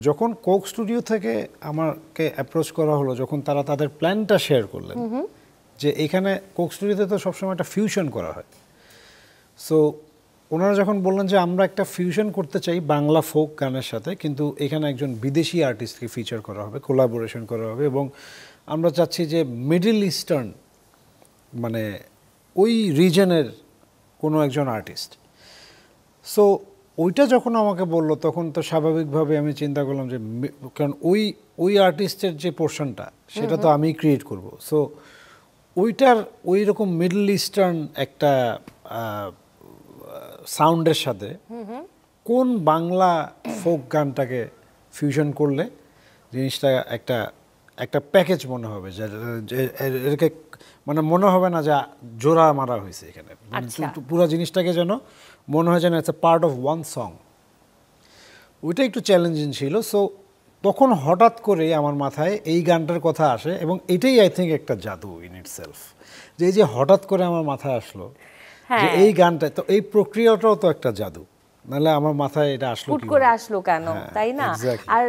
যখন Coke studio থেকে আমাকে অ্যাপ্রোচ করা হলো, যখন তারা তাদের প্ল্যানটা শেয়ার করলেন যে এখানে কোক স্টুডিওতে তো সবসময় একটা ফিউশন করা হয়, সো ওনারা যখন বললেন যে আমরা একটা ফিউশন করতে চাই বাংলা ফোক গানের সাথে, কিন্তু এখানে একজন বিদেশি আর্টিস্টকে ফিচার করা হবে, কোলাবোরেশন করা হবে, এবং আমরা চাচ্ছি যে মিডল ইস্টার্ন মানে ওই রিজনের কোনো একজন আর্টিস্ট। সো ওইটা যখন আমাকে বললো তখন তো স্বাভাবিকভাবে আমি চিন্তা করলাম যে কারণ ওই আর্টিস্টের যে পোর্শনটা সেটা তো আমি ক্রিয়েট করব, সো ওইটার ওই রকম মিডল ইস্টার্ন একটা সাউন্ডের সাথে কোন বাংলা ফোক গানটাকে ফিউশন করলে জিনিসটা একটা একটা প্যাকেজ মনে হবে, যে এটাকে মানে মনে হবে না যে জোড়া মারা হয়েছে এখানে, পুরো জিনিসটাকে যেন মনে হয় যেন it's a part of one song. ওইটা একটু চ্যালেঞ্জিং ছিল। সো তখন হঠাৎ করে আমার মাথায় এই গানটার কথা আসে, এবং এটাই আই থিঙ্ক একটা জাদু ইন ইটসেলফ, যে এই যে হঠাৎ করে আমার মাথায় আসলো যে এই গানটা, তো এই প্রক্রিয়াটাও তো একটা জাদু, নাহলে আমার মাথায় এটা আসলো হুট করে আসলো কেন, তাই না? আর